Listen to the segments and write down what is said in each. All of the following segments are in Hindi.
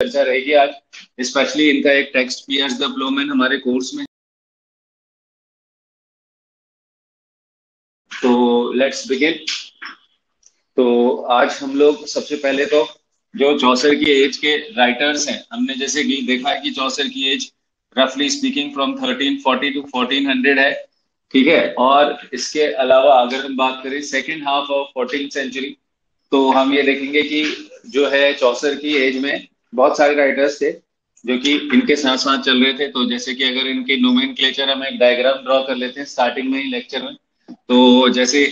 चर्चा रहेगी आज, स्पेशली इनका एक टेक्स्ट पियर्स द प्लोमेन हमारे कोर्स में। तो लेट्स बिगिन। तो आज हम लोग सबसे पहले तो जो चौसर की एज के राइटर्स हैं, हमने जैसे कि देखा है कि चौसर की एज रफली स्पीकिंग फ्रॉम 1340 टू 1400 है, ठीक है। और इसके अलावा अगर हम बात करें second half of 14th century, तो हम ये देखेंगे कि जो है चौसर की एज में बहुत सारे राइटर्स थे जो कि इनके साथ साथ चल रहे थे। तो जैसे कि अगर इनके नोमेनक्लेचर हम एक डायग्राम ड्रॉ कर लेते हैं स्टार्टिंग में ही लेक्चर में, तो जैसे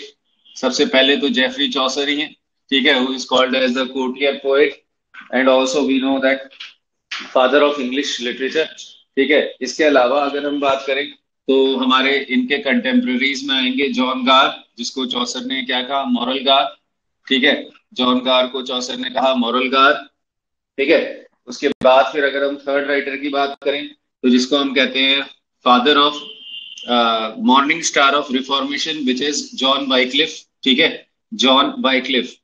सबसे पहले तो जेफरी चौसर ही है, ठीक है, who is called as the courtier poet and also we know that father of English literature, ठीक है। इसके अलावा अगर हम बात करें तो हमारे इनके कंटेम्प्रेरीज में आएंगे जॉन गार, जिसको चौसर ने क्या कहा, मॉरल गार, ठीक है। जॉन गार को चौसर ने कहा मॉरल गार, ठीक है। उसके बाद फिर अगर हम थर्ड राइटर की बात करें तो जिसको हम कहते हैं father of morning star of reformation, which is John Wycliffe, ठीक है। John Wycliffe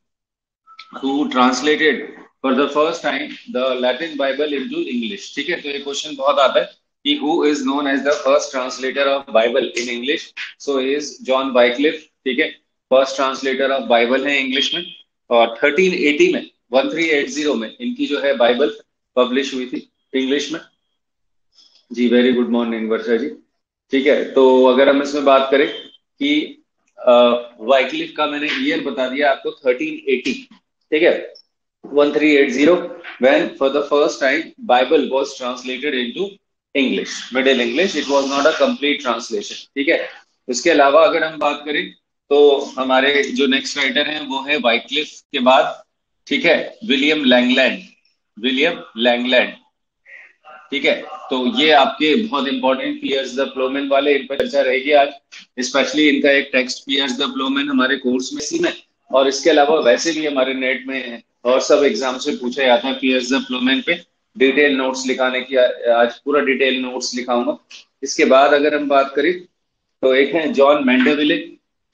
who translated for the first time the Latin Bible into English, ठीक है। तो ये क्वेश्चन बहुत आता है कि who is known as the first translator of Bible in English, so is John Wycliffe, ठीक है। फर्स्ट ट्रांसलेटर ऑफ बाइबल है इंग्लिश में, और 1380 में 1380 में इनकी जो है बाइबल पब्लिश हुई थी इंग्लिश में। जी वेरी गुड मॉर्निंग वर्षा जी, ठीक है। तो अगर हम इसमें बात करें कि वाइक्लिफ का मैंने ईयर बता दिया आपको 1380, ठीक है, 1380 when for the first time Bible was translated into English, Middle English, it was not a complete translation, ठीक है। उसके अलावा अगर हम बात करें तो हमारे जो नेक्स्ट राइटर हैं वो है वाइक्लिफ के बाद, ठीक है, विलियम लैंगलैंड, विलियम लैंगलैंड, ठीक है। तो ये आपके बहुत इंपॉर्टेंट पियर्स द प्लोमेन वाले, इन पर चर्चा रहेगी आज, स्पेशली इनका एक टेक्स्ट पियर्स द प्लोमेन हमारे कोर्स में इसी में, और इसके अलावा वैसे भी हमारे नेट में और सब एग्जाम से पूछा जाता है पियर्स द प्लोमेन पे डिटेल नोट्स लिखाने की। आज पूरा डिटेल नोट्स लिखाऊंगा। इसके बाद अगर हम बात करें तो एक है जॉन मेंडेविले,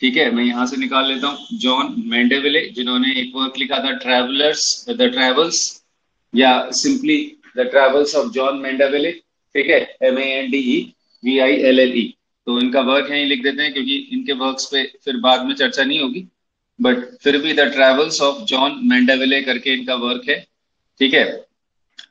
ठीक है, मैं यहाँ से निकाल लेता हूँ जॉन मेंडेविले, जिन्होंने एक वर्क लिखा था द ट्रेवल्स, या simply the travels of John Mandeville, ठीक है, Mandeville। तो इनका वर्क यहीं लिख देते हैं क्योंकि इनके वर्क्स पे फिर बाद में चर्चा नहीं होगी, बट फिर भी द ट्रेवल्स ऑफ जॉन मेंडेविले करके इनका वर्क है, ठीक है।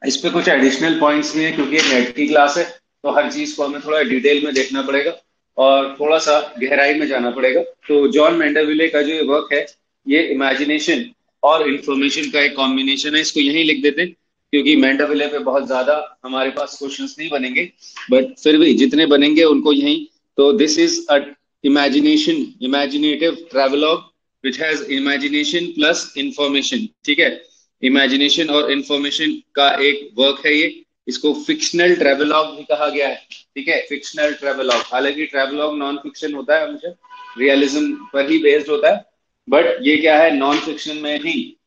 इस पे कुछ एडिशनल पॉइंट्स भी हैं क्योंकि नेट की क्लास है, तो हर चीज को हमें थोड़ा डिटेल में देखना पड़ेगा और थोड़ा सा गहराई में जाना पड़ेगा। तो जॉन मेंडेविले का जो ये वर्क है, ये इमेजिनेशन और इंफॉर्मेशन का एक कॉम्बिनेशन है। इसको यहीं लिख देते क्योंकि मेंडेविले पे बहुत ज्यादा हमारे पास क्वेश्चंस नहीं बनेंगे, बट फिर भी जितने बनेंगे उनको यहीं। तो this is a imaginative travelogue which has imagination plus information, ठीक है। इमेजिनेशन और इंफॉर्मेशन का एक वर्क है ये। इसको फिक्शनल ट्रेवलॉग भी कहा गया है, ठीक है, फिक्शनल ट्रेवलॉग। हालांकि ट्रेवलॉग नॉन फिक्शन होता है, हमेशा रियलिज्म पर ही बेस्ड होता है, बट ये क्या है, नॉन फिक्शन में ही,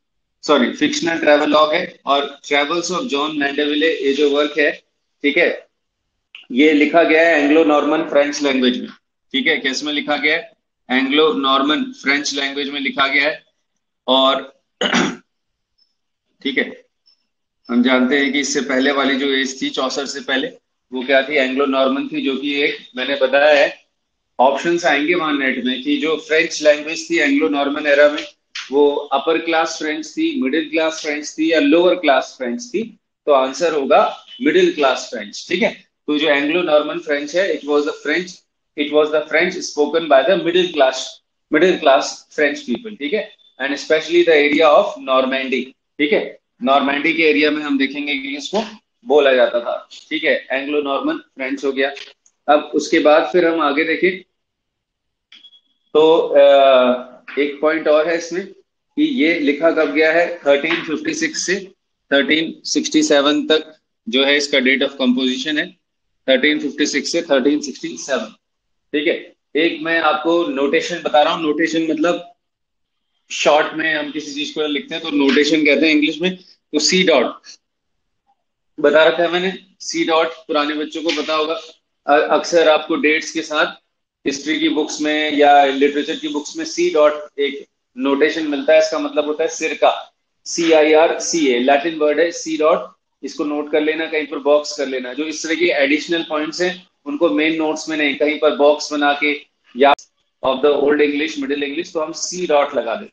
सॉरी, फिक्शनल ट्रेवलॉग है। और ट्रेवल्स ऑफ जॉन मेंडेविले ये जो वर्क है, ठीक है, ये लिखा गया है एंग्लो नॉर्मन फ्रेंच लैंग्वेज में, ठीक है। किस में लिखा गया है, एंग्लो नॉर्मन फ्रेंच लैंग्वेज में लिखा गया है। और ठीक है, हम जानते हैं कि इससे पहले वाली जो एज थी चौसर से पहले, वो क्या थी, एंग्लो नॉर्मन थी, जो कि एक मैंने बताया है, ऑप्शंस आएंगे वहां नेट में कि जो फ्रेंच लैंग्वेज थी एंग्लो नॉर्मन एरा में, वो अपर क्लास फ्रेंच थी, मिडिल क्लास फ्रेंच थी, या लोअर क्लास फ्रेंच थी। तो आंसर होगा मिडिल क्लास फ्रेंच, ठीक है। तो जो एंग्लो नॉर्मन फ्रेंच है, it was the French spoken by the middle class French people, ठीक है, and specially the area of Normandy, ठीक है। नॉर्मैंडी के एरिया में हम देखेंगे कि इसको बोला जाता था, ठीक है। एंग्लो नॉर्मन फ्रेंच हो गया। अब उसके बाद फिर हम आगे देखें तो एक पॉइंट और है इसमें कि ये लिखा कब गया है, 1356 से 1367 तक जो है इसका डेट ऑफ कंपोजिशन है, 1356 से 1367, ठीक है। एक मैं आपको नोटेशन बता रहा हूँ, नोटेशन मतलब शॉर्ट में हम किसी चीज को लिखते हैं तो नोटेशन कहते हैं इंग्लिश में। तो सी डॉट बता रखा है मैंने, सी डॉट पुराने बच्चों को पता होगा, अक्सर आपको डेट्स के साथ हिस्ट्री की बुक्स में या लिटरेचर की बुक्स में सी डॉट एक नोटेशन मिलता है। इसका मतलब होता है सिरका, CIRCA, लैटिन वर्ड है सी डॉट, इसको नोट कर लेना, कहीं पर बॉक्स कर लेना। जो इस तरह के एडिशनल पॉइंट्स हैं उनको मेन नोट्स में नहीं, कहीं पर बॉक्स बना के, या of the old English, middle English, तो हम सी डॉट लगा दें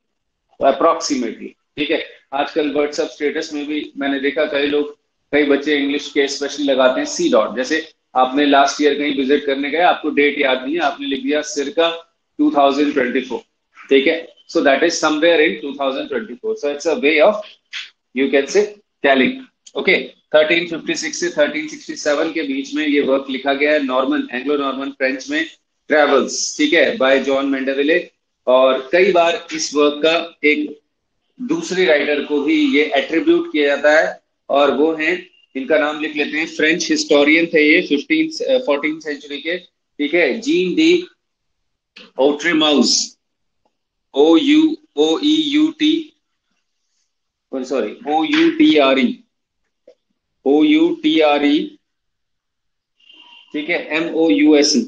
अप्रोक्सीमेटली। ठीक है, आजकल व्हाट्सएप स्टेटस में भी मैंने देखा कई लोग, कई बच्चे इंग्लिश के स्पेशली लगाते हैं सी डॉट। जैसे आपने लास्ट ईयर कहीं विजिट करने गए, आपको डेट याद नहीं है, आपने लिख दिया सिरका 2024। ठीक है, so that is somewhere in 2024, so it's a way of, you can say, telling. Okay, 1356 से 1367 के बीच में ये वर्क लिखा गया है, नॉर्मन, एंग्लो नॉर्मन फ्रेंच में, ट्रेवल्स, ठीक है, बाय जॉन मेंडेविले। और कई बार इस वर्क का एक दूसरे राइटर को भी ये एट्रीब्यूट किया जाता है, और वो हैं, इनका नाम लिख लेते हैं, फ्रेंच हिस्टोरियन थे ये 14th सेंचुरी के, ठीक है, gene D ओट्रीमाउस, O-U-E-U-T, sorry, O-U-T-R-E, O-U-T-R-E, ठीक है, M-O-U-S-E,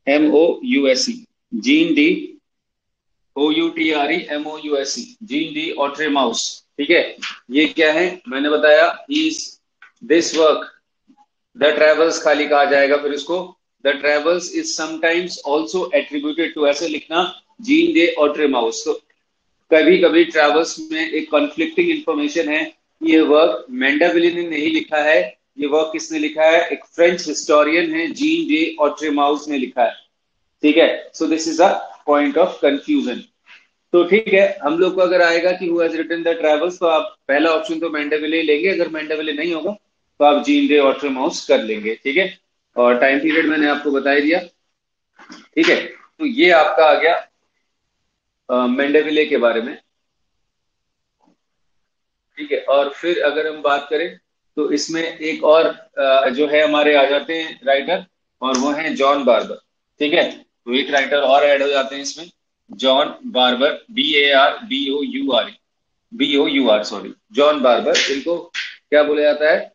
M-O-U-S-E, Jean de O-U-T-R-E-M-O-U-S-E, Jean de Outremeuse. ठीक है, ये क्या है मैंने बताया, is this work the travels खाली कहा जाएगा, फिर इसको the travels is sometimes also attributed to, ऐसे लिखना, जीन डे ऑट्रेमाउस। तो कभी कभी ट्रेवल्स में एक कॉन्फ्लिक्टिंग इंफॉर्मेशन है, ये वर्क मेंडेविले ने नहीं लिखा है, ये वर्क किसने लिखा है, एक फ्रेंच हिस्टोरियन है, जीन डे ऑट्रेमाउस ने लिखा है। ठीक है, so this is a point of confusion. तो ठीक है, हम लोग को अगर आएगा कि who has written the Travels, तो आप पहला ऑप्शन तो मेंडेविले लेंगे, अगर मेंडेविले नहीं होगा तो आप जीन डे ऑट्रेमाउस कर लेंगे। ठीक है, और टाइम पीरियड मैंने आपको बता दिया। ठीक है, तो ये आपका आ गया मेंडेविले के बारे में। ठीक है, और फिर अगर हम बात करें तो इसमें एक और जो है हमारे आ जाते हैं राइटर, और वो है जॉन बार्बर। ठीक है, तो एक राइटर और ऐड हो जाते हैं इसमें, John barber, B-A-R-B-O-U-R, sorry, John barber. इनको क्या बोला जाता है,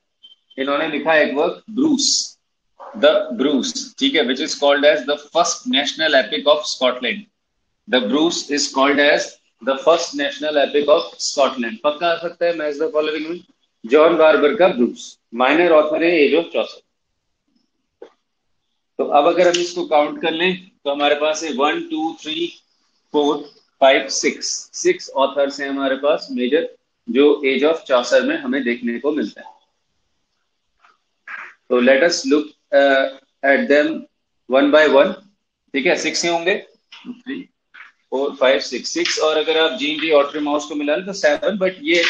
इन्होंने लिखा एक वर्क ब्रूस, द ब्रूस, ठीक है, which is called as the first national epic of Scotland. The Bruce is called as the first national epic of Scotland. पक्का आ सकता है मैच द फॉलोइंग में, जॉन बार्बर का ब्रूस, माइनर ऑथर है एज ऑफ चौसठ। तो अब अगर हम इसको काउंट कर लें तो हमारे पास है 1 2 3 4 5 6 ऑथर्स हैं हमारे पास मेजर, जो एज ऑफ चौसठ में हमें देखने को मिलता है। तो let us look at them one by one. ठीक है, 6 ही होंगे, 3 4 5 6, और अगर आप जीन डी ऑट्रीमाउस को मिला लें तो 7, बट ये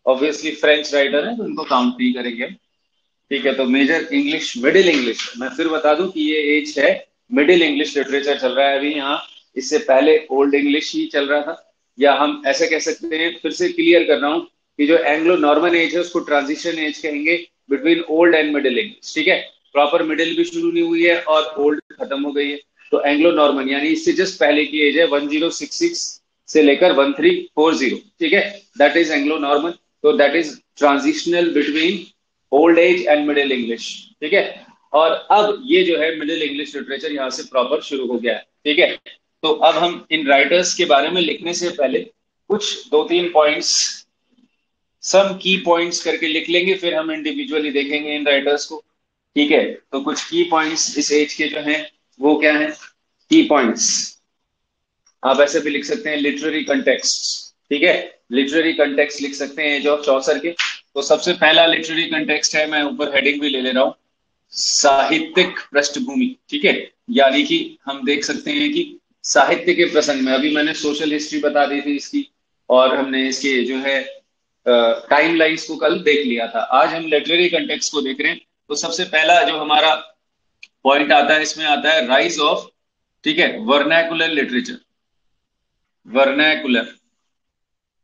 ऑब्वियसली फ्रेंच राइटर है तो इनको काउंट नहीं करेंगे हम। ठीक है, तो मेजर इंग्लिश, मिडिल इंग्लिश, मैं फिर बता दूं कि ये एज है मिडिल इंग्लिश लिटरेचर चल रहा है अभी यहाँ, इससे पहले ओल्ड इंग्लिश ही चल रहा था, या हम ऐसे कह सकते हैं, फिर से क्लियर कर रहा हूं कि जो एंग्लो नॉर्मन एज है उसको ट्रांजिशन एज कहेंगे between old and middle English. ठीक है, प्रॉपर मिडिल भी शुरू नहीं हुई है और ओल्ड खत्म हो गई है, तो एंग्लो नॉर्मन यानी इससे जस्ट पहले की एज है 1066 से लेकर 1340। ठीक है, दैट इज एंग्लो नॉर्मन, तो that is transitional between old age and middle English. ठीक है, और अब ये जो है मिडिल इंग्लिश लिटरेचर यहाँ से प्रॉपर शुरू हो गया है। ठीक है, तो अब हम इन राइटर्स के बारे में लिखने से पहले कुछ 2-3 पॉइंट्स, सम की पॉइंट्स करके लिख लेंगे, फिर हम इंडिविजुअली देखेंगे इन राइटर्स को। ठीक है, तो कुछ की पॉइंट्स इस एज के जो हैं वो क्या है, की पॉइंट्स आप ऐसे भी लिख सकते हैं, लिटरेरी कंटेक्स्ट। ठीक है, लिटरेरी कंटेक्स्ट लिख सकते हैं एज ऑफ चौसर के। तो सबसे पहला लिटरेरी कंटेक्स्ट है, मैं ऊपर हेडिंग भी ले ले रहा हूं, साहित्यिक पृष्ठभूमि। ठीक है, यानी कि हम देख सकते हैं कि साहित्य के प्रसंग में, अभी मैंने सोशल हिस्ट्री बता दी थी इसकी, और हमने इसके जो है टाइम लाइन्स को कल देख लिया था। आज हम लिटरेरी कंटेक्स्ट को देख रहे हैं। तो सबसे पहला जो हमारा पॉइंट आता है इसमें आता है राइज ऑफ, ठीक है, वर्नैकुलर लिटरेचर, वर्नैकुलर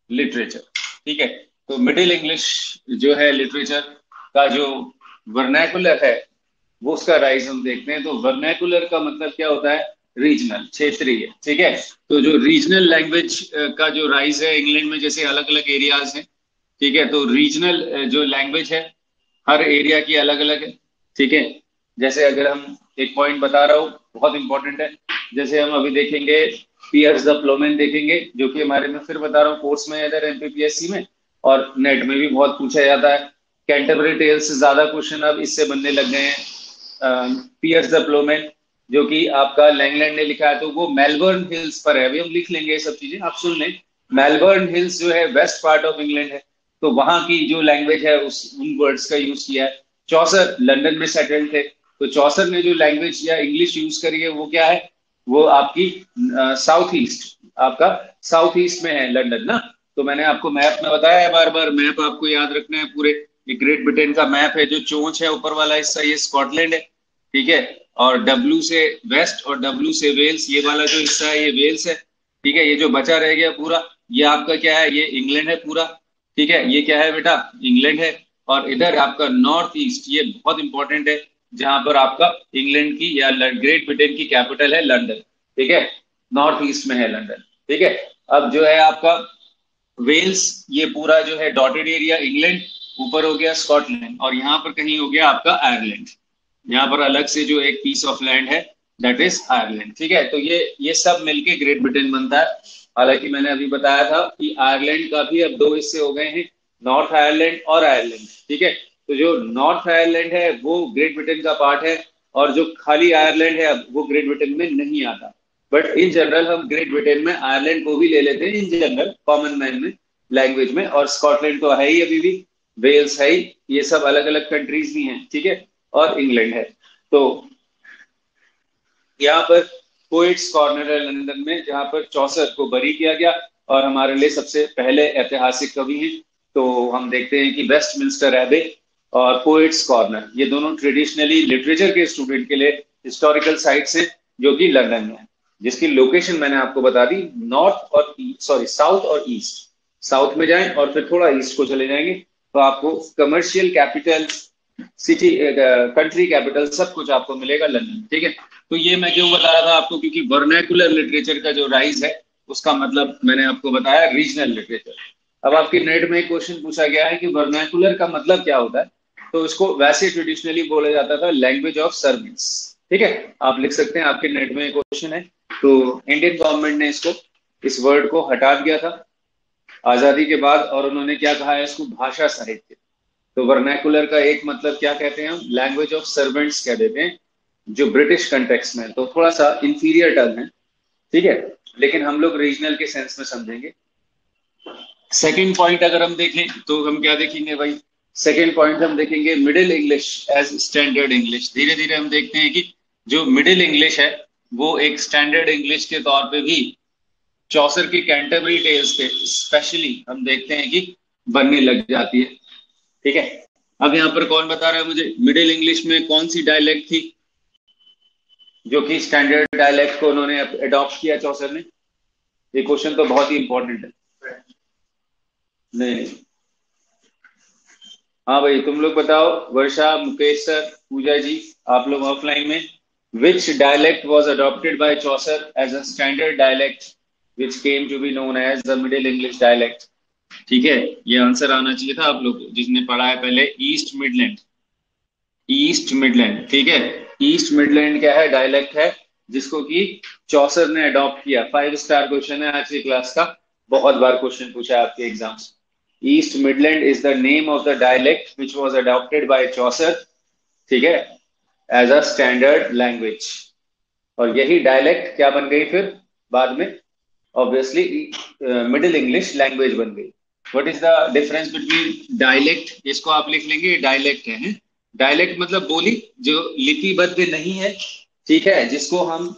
लिटरेचर। ठीक है, तो मिडिल इंग्लिश जो है लिटरेचर का जो वर्नैकुलर है वो उसका राइज हम देखते हैं। तो वर्नैकुलर का मतलब क्या होता है, रीजनल, क्षेत्रीय। ठीक है, तो जो रीजनल लैंग्वेज का जो राइज है इंग्लैंड में, जैसे अलग अलग एरियाज हैं, ठीक है, तो रीजनल जो लैंग्वेज है हर एरिया की अलग अलग है। ठीक है, जैसे अगर हम एक पॉइंट बता रहा हूँ, बहुत इंपॉर्टेंट है, जैसे हम अभी देखेंगे पियर्स द प्लोमेन देखेंगे, जो कि हमारे में फिर बता रहा हूँ कोर्स में इधर एमपीपीएससी में और नेट में भी बहुत पूछा जाता है। कैंटरबरी टेल्स से ज्यादा क्वेश्चन अब इससे बनने लग गए हैं। पियर्स द प्लोमन, जो कि आपका लैंगलैंड ने लिखा है, तो वो मेलबर्न हिल्स पर है। अभी हम लिख लेंगे ये सब चीजें, आप सुन लें। मेलबर्न हिल्स जो है वेस्ट पार्ट ऑफ इंग्लैंड है, तो वहां की जो लैंग्वेज है उस उन वर्ड्स का यूज किया है। चौसर लंदन में सेटल्ड थे, तो चौसर ने जो लैंग्वेज या इंग्लिश यूज करी है वो क्या है, वो आपकी साउथ ईस्ट, आपका साउथ ईस्ट में है लंदन ना। तो मैंने आपको मैप में बताया है, बार बार मैप आपको याद रखना है पूरे। ये ग्रेट ब्रिटेन का मैप है, जो चोंच है ऊपर वाला हिस्सा ये स्कॉटलैंड है, ठीक है। और डब्ल्यू से वेस्ट और डब्ल्यू से वेल्स, ये वाला जो हिस्सा है ये वेल्स है, ठीक है। ये जो बचा रह गया पूरा, ये आपका क्या है, ये इंग्लैंड है पूरा, ठीक है। ये क्या है बेटा, इंग्लैंड है। और इधर आपका नॉर्थ ईस्ट, ये बहुत इंपॉर्टेंट है, जहां पर आपका इंग्लैंड की या ग्रेट ब्रिटेन की कैपिटल है लंदन, ठीक है। नॉर्थ ईस्ट में है लंदन, ठीक है। अब जो है आपका वेल्स, ये पूरा जो है डॉटेड एरिया इंग्लैंड, ऊपर हो गया स्कॉटलैंड, और यहाँ पर कहीं हो गया आपका आयरलैंड। यहाँ पर अलग से जो एक पीस ऑफ लैंड है, दैट इज आयरलैंड, ठीक है। तो ये सब मिलके ग्रेट ब्रिटेन बनता है। हालांकि मैंने अभी बताया था कि आयरलैंड का भी अब दो हिस्से हो गए हैं, नॉर्थ आयरलैंड और आयरलैंड, ठीक है। तो जो नॉर्थ आयरलैंड है वो ग्रेट ब्रिटेन का पार्ट है, और जो खाली आयरलैंड है अब वो ग्रेट ब्रिटेन में नहीं आता। बट इन जनरल हम ग्रेट ब्रिटेन में आयरलैंड को भी ले लेते हैं, इन जनरल कॉमन मैन में, लैंग्वेज में। और स्कॉटलैंड तो है ही अभी भी, वेल्स है ही, ये सब अलग अलग कंट्रीज भी हैं, ठीक है। और इंग्लैंड है। तो यहाँ पर पोइट्स कॉर्नर है लंदन में, जहां पर चौसर को बरी किया गया, और हमारे लिए सबसे पहले ऐतिहासिक कवि हैं। तो हम देखते हैं कि वेस्टमिंस्टर एबे और पोइट्स कॉर्नर, ये दोनों ट्रेडिशनली लिटरेचर के स्टूडेंट के लिए हिस्टोरिकल साइट्स हैं, जो कि लंदन में है, जिसकी लोकेशन मैंने आपको बता दी, नॉर्थ और सॉरी साउथ और ईस्ट। साउथ में जाएं और फिर थोड़ा ईस्ट को चले जाएंगे, तो आपको commercial capital, city, country capital, सब कुछ आपको मिलेगा लंदन, ठीक है। तो ये मैं क्यों बता रहा था आपको, क्योंकि वर्नैकुलर लिटरेचर का जो राइज है, उसका मतलब मैंने आपको बताया रीजनल लिटरेचर। अब आपके नेट में एक क्वेश्चन पूछा गया है कि वर्नैकुलर का मतलब क्या होता है, तो इसको वैसे ट्रेडिशनली बोला जाता था लैंग्वेज ऑफ सर्विस, ठीक है। आप लिख सकते हैं, आपके नेट में एक क्वेश्चन है। तो इंडियन गवर्नमेंट ने इसको, इस वर्ड को हटा दिया था आजादी के बाद, और उन्होंने क्या कहा है इसको, भाषा साहित्य। तो वर्नैकुलर का एक मतलब क्या कहते हैं हम, लैंग्वेज ऑफ सर्वेंट्स कह देते हैं, जो ब्रिटिश कंटेक्स्ट में है, तो थोड़ा सा इंफीरियर टर्म है, ठीक है। लेकिन हम लोग रीजनल के सेंस में समझेंगे। सेकंड पॉइंट अगर हम देखें तो हम क्या देखेंगे भाई, सेकंड पॉइंट हम देखेंगे middle English as standard English. धीरे धीरे हम देखते हैं कि जो मिडिल इंग्लिश है वो एक स्टैंडर्ड इंग्लिश के तौर पे भी चौसर की कैंटरबरी टेल्स के स्पेशली हम देखते हैं कि बनने लग जाती है, ठीक है। अब यहाँ पर कौन बता रहा है मुझे, मिडिल इंग्लिश में कौन सी डायलेक्ट थी जो कि स्टैंडर्ड डायलेक्ट को उन्होंने अडॉप्ट किया चौसर ने? ये क्वेश्चन तो बहुत ही इंपॉर्टेंट है। नहीं, हाँ भाई तुम लोग बताओ, वर्षा, मुकेश सर, पूजा जी, आप लोग ऑफलाइन में, which dialect was adopted by Chaucer as a standard dialect which came to be known as the middle English dialect, ठीक है। ये आंसर आना चाहिए था आप लोग को, जिसने पढ़ा है पहले, ईस्ट मिडलैंड। ईस्ट मिडलैंड, ठीक है। ईस्ट मिडलैंड क्या है, डायलेक्ट है, जिसको कि चौसर ने अडॉप्ट किया। 5 स्टार क्वेश्चन है आज की क्लास का, बहुत बार क्वेश्चन पूछा है आपके exams. East Midland is the name of the dialect which was adopted by Chaucer, ठीक है, एज अ स्टैंडर्ड लैंग्वेज। और यही डायलेक्ट क्या बन गई फिर बाद में, ऑब्वियसली मिडिल इंग्लिश लैंग्वेज बन गई। What is the difference between dialect, इसको आप लिख लेंगे, डायलेक्ट है। डायलेक्ट मतलब बोली जो लिपिबद्ध नहीं है, ठीक है, जिसको हम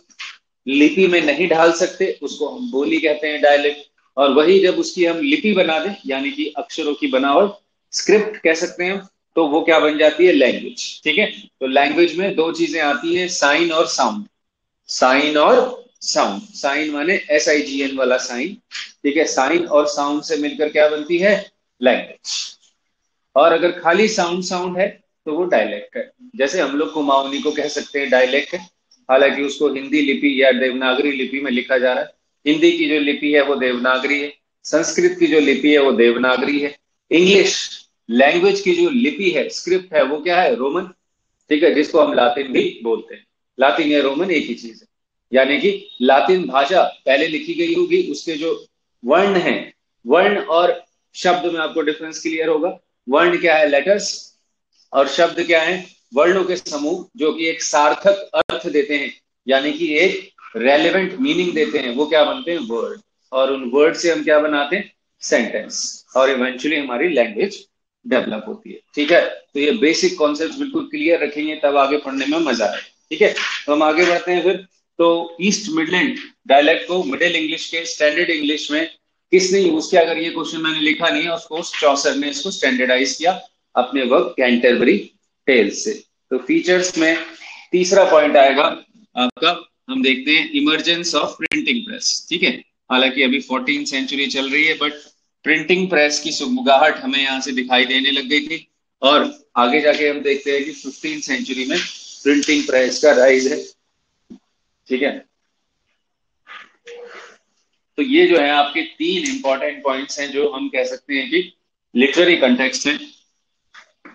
लिपि में नहीं ढाल सकते, उसको हम बोली कहते हैं, डायलेक्ट। और वही जब उसकी हम लिपि बना दें, यानी कि अक्षरों की बनावट, स्क्रिप्ट कह सकते हैं, तो वो क्या बन जाती है, लैंग्वेज, ठीक है। तो लैंग्वेज में दो चीजें आती है, साइन और साउंड। साइन और साउंड, साइन माने SIGN वाला साइन, ठीक है। साइन और साउंड से मिलकर क्या बनती है, लैंग्वेज। और अगर खाली साउंड साउंड है तो वो डायलेक्ट है। जैसे हम लोग कुमाऊनी को कह सकते हैं डायलेक्ट है, हालांकि उसको हिंदी लिपि या देवनागरी लिपि में लिखा जा रहा है। हिंदी की जो लिपि है वो देवनागरी है, संस्कृत की जो लिपि है वो देवनागरी है, इंग्लिश लैंग्वेज की जो लिपि है, स्क्रिप्ट है, वो क्या है, रोमन, ठीक है, जिसको हम लातिन भी बोलते हैं। लातिन या रोमन एक ही चीज है, यानी कि लातिन भाषा पहले लिखी गई होगी, उसके जो वर्ण हैं, वर्ण और शब्द में आपको डिफरेंस क्लियर होगा। वर्ण क्या है? लेटर्स। और शब्द क्या है? वर्णों के समूह जो कि एक सार्थक अर्थ देते हैं, यानी कि एक रेलेवेंट मीनिंग देते हैं, वो क्या बनते हैं? वर्ड। और उन वर्ड से हम क्या बनाते हैं? सेंटेंस। और इवेंचुअली हमारी लैंग्वेज डेवलप होती है। ठीक है, तो ये बेसिक कॉन्सेप्ट बिल्कुल क्लियर रखेंगे, तब आगे पढ़ने में मजा आए। ठीक है, तो हम आगे बढ़ते हैं फिर। तो ईस्ट मिडलैंड डायलेक्ट को मिडिल इंग्लिश के स्टैंडर्ड इंग्लिश में किसने यूज किया? अगर ये क्वेश्चन मैंने लिखा नहीं है, उसको चौसर ने इसको स्टैंडर्डाइज किया अपने वर्क कैंटरबरी टेल्स से। तो फीचर्स में तीसरा पॉइंट आएगा आपका, हम देखते हैं इमरजेंस ऑफ प्रिंटिंग प्रेस। ठीक है, हालांकि अभी 14th सेंचुरी चल रही है, बट प्रिंटिंग प्रेस की सुगबुगाहट हमें यहाँ से दिखाई देने लग गई थी। और आगे जाके हम देखते हैं कि 15th सेंचुरी में प्रिंटिंग प्रेस का राइज है। ठीक है, तो ये जो है आपके तीन इंपॉर्टेंट पॉइंट्स हैं जो हम कह सकते हैं कि लिटरेरी कंटेक्स्ट है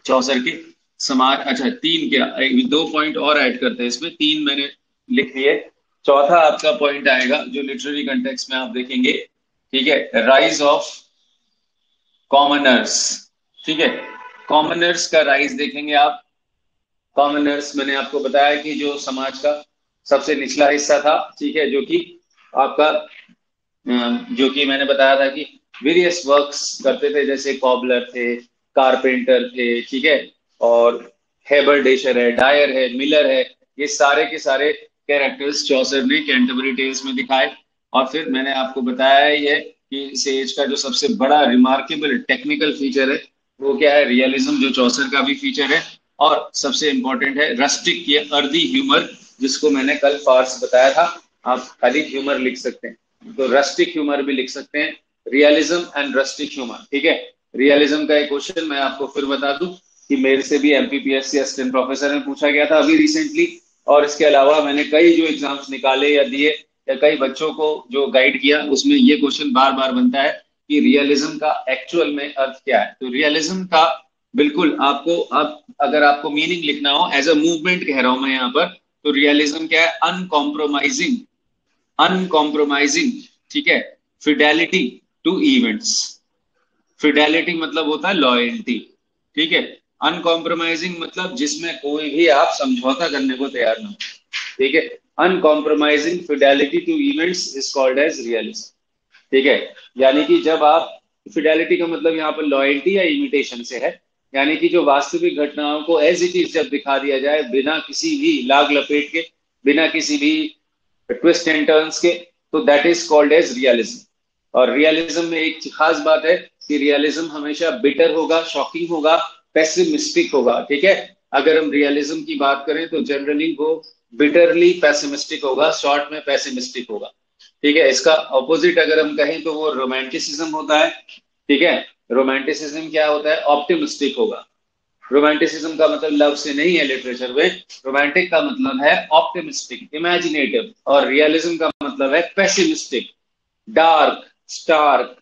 चौसर की समाज। अच्छा, तीन क्या, दो पॉइंट और ऐड करते हैं इसमें, तीन मैंने लिख दिए। चौथा आपका पॉइंट आएगा जो लिटरेरी कंटेक्स्ट में आप देखेंगे। ठीक है, राइज ऑफ कॉमनर्स। ठीक है, कॉमनर्स का राइज देखेंगे आप। कॉमनर्स मैंने आपको बताया कि जो समाज का सबसे निचला हिस्सा था, ठीक है, जो कि आपका जो कि मैंने बताया था कि वेरियस वर्क्स करते थे, जैसे कॉबलर थे, कारपेंटर थे, ठीक है, और हेबरडेशर है, डायर है, मिलर है, ये सारे के सारे कैरेक्टर्स चौसर ने कैंटरबरी टेल्स में दिखाए। और फिर मैंने आपको बताया है ये कि इस एज का जो सबसे बड़ा रिमार्केबल टेक्निकल फीचर है वो क्या है? रियलिज्म, जो चौसर का भी फीचर है। और सबसे इंपॉर्टेंट है रस्टिक, ये अर्दी ह्यूमर, जिसको मैंने कल फार्स बताया था। आप खाली ह्यूमर लिख सकते हैं, तो रस्टिक ह्यूमर भी लिख सकते हैं। Realism and rustic humour. ठीक है, रियलिज्म का एक क्वेश्चन मैं आपको फिर बता दूं कि मेरे से भी एमपीपीएससी असिस्टेंट प्रोफेसर में पूछा गया था अभी रिसेंटली। और इसके अलावा मैंने कई जो एग्जाम्स निकाले या दिए या कई बच्चों को जो गाइड किया, उसमें ये क्वेश्चन बार बार बनता है कि रियलिज्म का एक्चुअल में अर्थ क्या है। तो रियलिज्म का बिल्कुल आपको, अब अगर आपको मीनिंग लिखना हो एज अ मूवमेंट कह रहा हूं मैं यहाँ पर, तो रियलिज्म क्या है? अनकॉम्प्रोमाइजिंग, अनकॉम्प्रोमाइजिंग, ठीक है, फिडेलिटी टू इवेंट्स। फिडेलिटी मतलब होता है लॉयल्टी। ठीक है, अनकॉम्प्रोमाइजिंग मतलब जिसमें कोई भी आप समझौता करने को तैयार ना हो। ठीक है, uncompromising fidelity to events is called as realism. ठीक है, यानी कि जब आप, फिडेलिटी का मतलब यहाँ पर लॉयल्टी या इमिटेशन से है, यानी कि जो वास्तविक घटनाओं को एज इट इज जब दिखा दिया जाए, बिना किसी भी लाग लपेट के, बिना किसी भी ट्विस्ट एंड टर्न्स के, तो that is called as realism. और रियलिज्म में एक खास बात है कि रियलिज्म हमेशा बिटर होगा, शॉकिंग होगा, पेसिमिस्टिक होगा। ठीक है, अगर हम रियलिज्म की बात करें तो जनरली वो बिटरली पेसिमिस्टिक होगा, शॉर्ट में पेसिमिस्टिक होगा। ठीक है, इसका ऑपोजिट अगर हम कहें तो वो रोमांटिसिज्म होता है। ठीक है, रोमांटिसिज्म क्या होता है? ऑप्टिमिस्टिक होगा। रोमांटिसिज्म का मतलब लव से नहीं है लिटरेचर में, रोमांटिक का मतलब है ऑप्टिमिस्टिक, इमेजिनेटिव, और रियलिज्म का मतलब है पेसिमिस्टिक, डार्क, स्टार्क।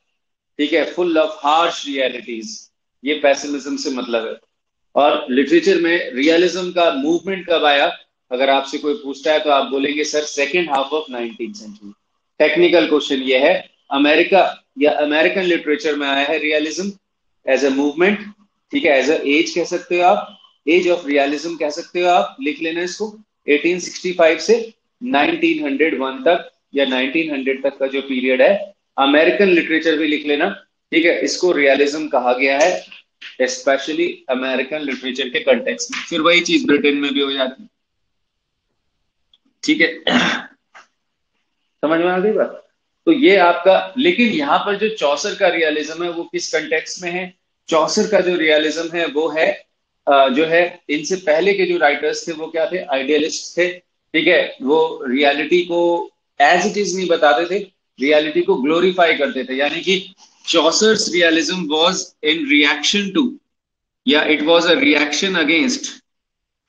ठीक है, फुल ऑफ हार्श रियलिटीज, ये पेसिमिज्म से मतलब है। और लिटरेचर में रियलिज्म का मूवमेंट कब आया? अगर आपसे कोई पूछता है तो आप बोलेंगे sir second half of 19th century. Technical question ये है, अमेरिका या अमेरिकन लिटरेचर में आया है रियलिज्म एज ए मूवमेंट। ठीक है, एज ए एज कह सकते हो आप, एज ऑफ रियलिज्म कह सकते हो आप, लिख लेना इसको। 1865 से 1901 तक या 1900 तक का जो पीरियड है, अमेरिकन लिटरेचर भी लिख लेना। ठीक है, इसको रियलिज्म कहा गया है स्पेशली अमेरिकन लिटरेचर के कंटेक्स्ट में। फिर वही चीज ब्रिटेन में भी हो जाती है। ठीक है, समझ में आ गई बात? तो ये आपका, लेकिन यहाँ पर जो चौसर का रियलिज्म है वो किस कंटेक्स्ट में है? चौसर का जो रियलिज्म है वो है जो है, इनसे पहले के जो राइटर्स थे वो क्या थे? आइडियलिस्ट थे। ठीक है, वो रियलिटी को एज इट इज नहीं बताते थे, रियलिटी को ग्लोरीफाई करते थे। यानी कि Chaucer's realism was in reaction to, या it was a reaction against,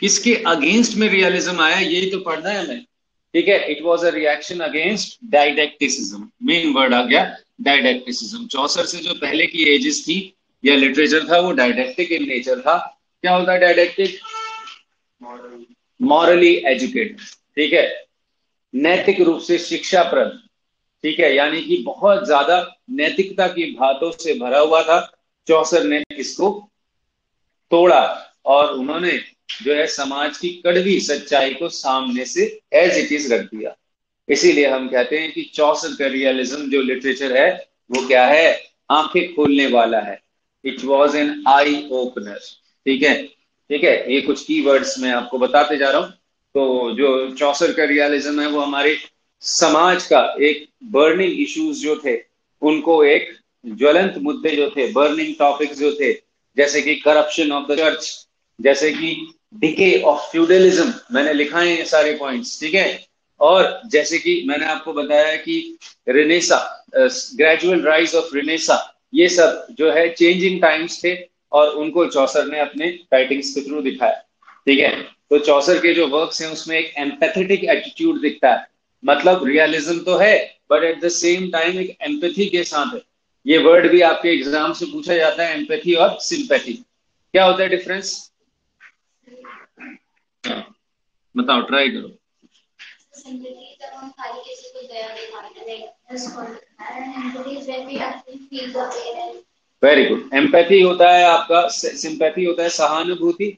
किसके अगेंस्ट में रियलिज्म आया, यही तो पढ़ना है हमें। ठीक है, it was a reaction against didacticism, main word आ गया डाइडेक्टिसिज्म। चौसर से जो पहले की एजेस थी या लिटरेचर था वो डाइडेक्टिक इन नेचर था। क्या होता है डाइडेक्टिक? Morally educate. ठीक है, नैतिक रूप से शिक्षाप्रद। ठीक है, यानी कि बहुत ज्यादा नैतिकता की बातों से भरा हुआ था। चौसर ने इसको तोड़ा और उन्होंने जो है समाज की कड़वी सच्चाई को सामने से एज इट इज रख दिया। इसीलिए हम कहते हैं कि चौसर का रियलिज्म जो लिटरेचर है वो क्या है, आंखें खोलने वाला है। It was an eye opener. ठीक है, ठीक है, ये कुछ की वर्ड्स मैं आपको बताते जा रहा हूँ। तो जो चौसर का रियलिज्म है वो हमारे समाज का एक बर्निंग इश्यूज जो थे उनको, एक ज्वलंत मुद्दे जो थे, बर्निंग टॉपिक्स जो थे, जैसे कि करप्शन ऑफ द चर्च, जैसे कि डिके ऑफ फ्यूडलिज्म, मैंने लिखा है ये सारे पॉइंट्स। ठीक है, और जैसे कि मैंने आपको बताया कि renaissance, gradual rise of renaissance, ये सब जो है चेंजिंग टाइम्स थे और उनको चौसर ने अपने राइटिंग्स के थ्रू दिखाया। ठीक है, तो चौसर के जो वर्क्स हैं उसमें एक एम्पैथेटिक एटीट्यूड दिखता है। मतलब रियलिज्म तो है but at the same time एक एम्पैथी के साथ है। ये वर्ड भी आपके एग्जाम से पूछा जाता है, एम्पैथी और सिंपैथी। क्या होता है डिफरेंस? बताओ, ट्राई करो। Sympathy जब हम खाली किसी को दया दिखाते हैं, respond करता है, and empathy is when we actually feel the pain and very good. Empathy होता है आपका, सिंपैथी होता है सहानुभूति।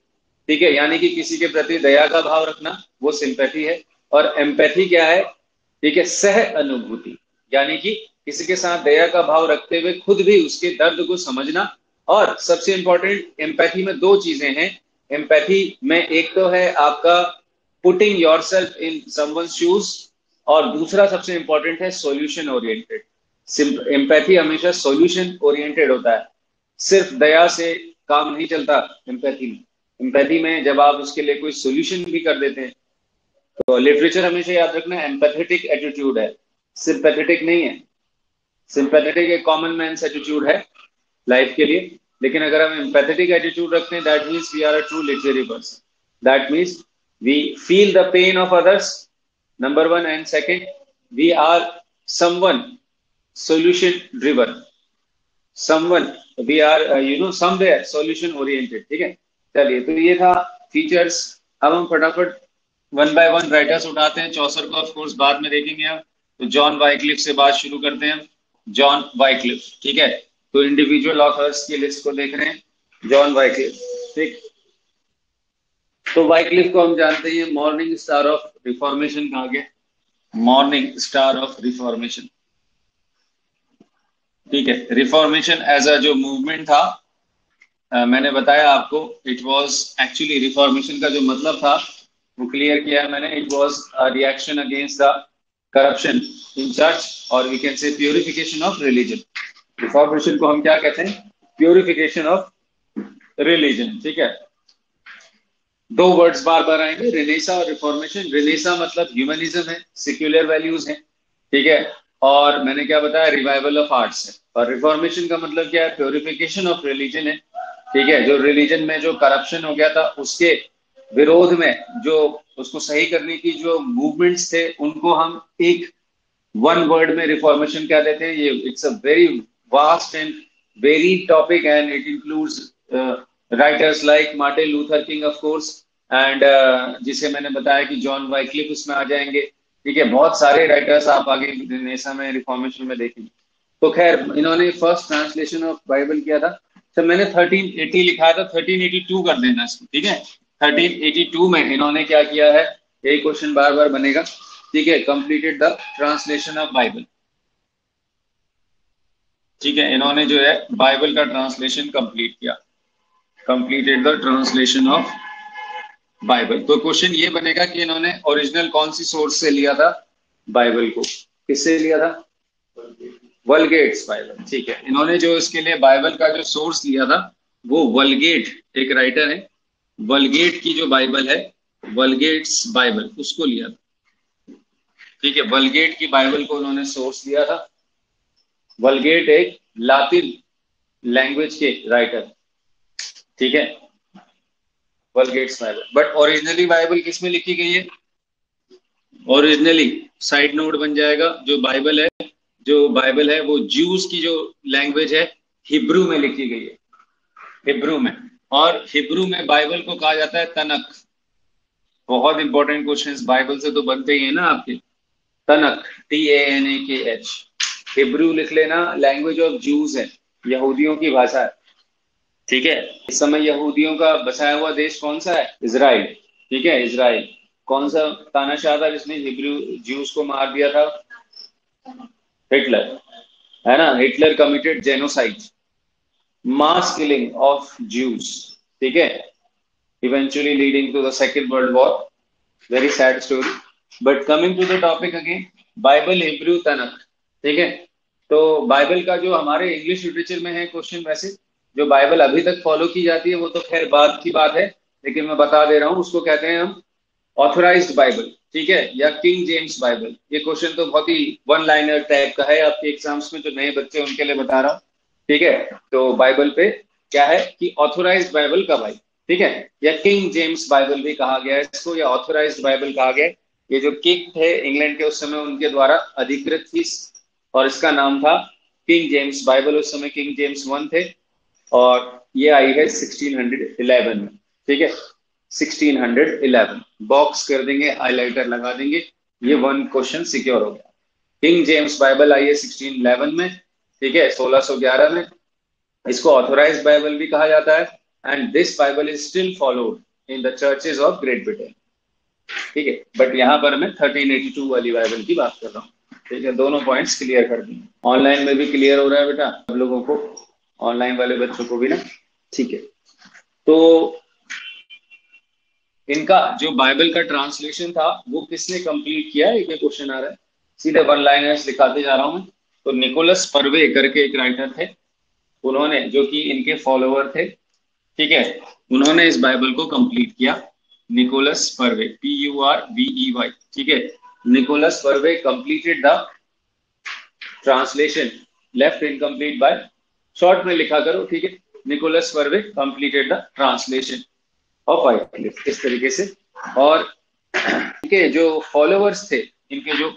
ठीक है, यानी कि किसी के प्रति दया का भाव रखना, वो सिंपैथी है। और एम्पैथी क्या है? ठीक है, सह अनुभूति, यानी कि किसी के साथ दया का भाव रखते हुए खुद भी उसके दर्द को समझना। और सबसे इंपॉर्टेंट, एम्पैथी में दो चीजें हैं। एम्पैथी में एक तो है आपका putting yourself in someone's shoes, और दूसरा सबसे इंपॉर्टेंट है सॉल्यूशन ओरिएंटेड। एम्पैथी हमेशा सॉल्यूशन ओरिएंटेड होता है, सिर्फ दया से काम नहीं चलता। एम्पैथी में, एम्पैथी में जब आप उसके लिए कोई सॉल्यूशन भी कर देते हैं, तो लिटरेचर हमेशा याद रखना एम्पैथेटिक एटीट्यूड है, सिंपैथेटिक नहीं है। सिंपैथेटिक एक कॉमन मैन एटीट्यूड है लाइफ के लिए, लेकिन अगर हम एम्पैथेटिक एटीट्यूड रखते हैं, that means we are a true literary person. That means we feel the pain of others, number one, and second, we are someone solution driven, someone, we are somewhere solution oriented। ठीक है, चलिए, तो ये था फीचर्स। अब हम फटाफट वन बाय वन राइटर्स उठाते हैं। चौसर को ऑफ कोर्स बाद में देखेंगे हम। तो जॉन वाइक्लिफ से बात शुरू करते हैं। जॉन वाइक्लिफ, ठीक है, तो इंडिविजुअल ऑथर्स की लिस्ट को देख रहे हैं। जॉन वाइक्लिफ, ठीक। तो वाइक्लिफ को हम जानते हैं मॉर्निंग स्टार ऑफ रिफॉर्मेशन कहा गया, मॉर्निंग स्टार ऑफ रिफॉर्मेशन। ठीक है, रिफॉर्मेशन एज अ जो मूवमेंट था, मैंने बताया आपको, इट वाज एक्चुअली, रिफॉर्मेशन का जो मतलब था वो क्लियर किया है मैंने। It was a reaction against the corruption in church, और we can say purification of religion. Reformation को हम क्या कहते हैं? Purification of religion. ठीक है, दो वर्ड्स बार बार आएंगे, रिनेसा और रिफॉर्मेशन। रिनेसा मतलब ह्यूमनिज्म है, सेक्युलर वैल्यूज है। ठीक है, और मैंने क्या बताया, रिवाइवल ऑफ आर्ट्स है। और रिफॉर्मेशन का मतलब क्या है? प्योरिफिकेशन ऑफ रिलीजन है। ठीक है, जो रिलीजन में जो करप्शन हो गया था उसके विरोध में, जो उसको सही करने की जो मूवमेंट्स थे, उनको हम एक वन वर्ड में रिफॉर्मेशन क्या देते हैं। ये it's a very vast and very topic, and it includes writers like Martin Luther king of course, and जिसे मैंने बताया कि जॉन वाइक्लिफ उसमें आ जाएंगे। ठीक है, बहुत सारे राइटर्स आप आगे नेसा में रिफॉर्मेशन में देखेंगे। तो खैर, इन्होंने फर्स्ट ट्रांसलेशन ऑफ बाइबल किया था। तो मैंने 1380 लिखा था, 1382 कर देना इसको। ठीक है, 1382 में इन्होंने क्या किया है, यही क्वेश्चन बार बार बनेगा। ठीक है, completed the translation of Bible. ठीक है, इन्होंने जो है बाइबल का ट्रांसलेशन कंप्लीट किया, completed the translation of Bible. तो क्वेश्चन ये बनेगा कि इन्होंने ओरिजिनल कौन सी सोर्स से लिया था बाइबल को? किससे लिया था? वलगेट्स बाइबल। ठीक है, इन्होंने जो इसके लिए बाइबल का जो सोर्स लिया था वो वलगेट, एक राइटर है, वलगेट की जो बाइबल है, वलगेट्स बाइबल, उसको लिया था। ठीक है, वलगेट की बाइबल को उन्होंने सोर्स लिया था। वलगेट एक लातिन लैंग्वेज के राइटर। ठीक है, वलगेट्स बाइबल। बट ओरिजिनली बाइबल किस में लिखी गई है? ओरिजिनली, साइड नोट बन जाएगा, जो बाइबल है वो ज्यूज की जो लैंग्वेज है, हिब्रू में लिखी गई है, हिब्रू में। और हिब्रू में बाइबल को कहा जाता है तनक। बहुत इंपॉर्टेंट क्वेश्चंस बाइबल से तो बनते ही है ना आपके। तनक, TANAKH, हिब्रू लिख लेना, लैंग्वेज ऑफ जूज है, यहूदियों की भाषा है। ठीक है। इस समय यहूदियों का बसाया हुआ देश कौन सा है? इजराइल। ठीक है, इजराइल। कौन सा तानाशाह था जिसने हिब्रू ज्यूज को मार दिया था? हिटलर, है ना। Hitler committed genocide, mass killing of Jews. ठीक है, eventually leading to the second world war. Very sad story. But coming to the topic again, Bible, Hebrew, Tanakh. ठीक है, तो बाइबल का जो हमारे इंग्लिश लिटरेचर में है क्वेश्चन, वैसे जो बाइबल अभी तक फॉलो की जाती है वो तो खैर बाद की बात है, लेकिन मैं बता दे रहा हूं, उसको कहते हैं हम ऑथोराइज्ड बाइबल। ठीक है, या किंग जेम्स बाइबल। ये क्वेश्चन तो बहुत ही वन लाइनर टाइप का है आपके एग्जाम्स में, जो नए बच्चे हैं उनके लिए बता रहा हूँ। ठीक है, तो बाइबल पे क्या है कि ऑथोराइज्ड बाइबल कब आई? ठीक है, या किंग जेम्स बाइबल भी कहा गया है इसको, या ऑथोराइज्ड बाइबल कहा गया है। ये जो किंग थे इंग्लैंड के उस समय, उनके द्वारा अधिकृत थी, और इसका नाम था किंग जेम्स बाइबल। उस समय किंग जेम्स वन थे, और ये आई है 1611 में। ठीक है, 1611 बॉक्स कर देंगे, हाईलाइटर लगा देंगे, ये वन क्वेश्चन सिक्योर हो गया। किंग जेम्स बाइबल आई है 1611 में। ठीक है, 1611 में। इसको ऑथोराइज्ड बाइबल भी कहा जाता है, and this Bible is still followed in the churches of great Britain. ठीक है, बट यहाँ पर मैं 1382 वाली बाइबल की बात कर रहा हूँ। ठीक है, दोनों पॉइंट्स क्लियर कर दिए। ऑनलाइन में भी क्लियर हो रहा है बेटा सब लोगों को, ऑनलाइन वाले बच्चों को भी ना। ठीक है, तो इनका जो बाइबल का ट्रांसलेशन था वो किसने कंप्लीट किया, एक क्वेश्चन आ रहा है। सीधे वन लाइनर्स दिखाते जा रहा हूं मैं। तो निकोलस पर्वे करके एक राइटर थे, उन्होंने, जो कि इनके फॉलोवर थे, ठीक है, उन्होंने इस बाइबल को कंप्लीट किया। Nicholas Purvey, PURVEY। ठीक है, Nicholas Purvey completed the translation, left incomplete by, short में लिखा करो। ठीक है, Nicholas Purvey completed the translation of Wycliffe, इस तरीके से। और इनके जो फॉलोअर्स थे, इनके जो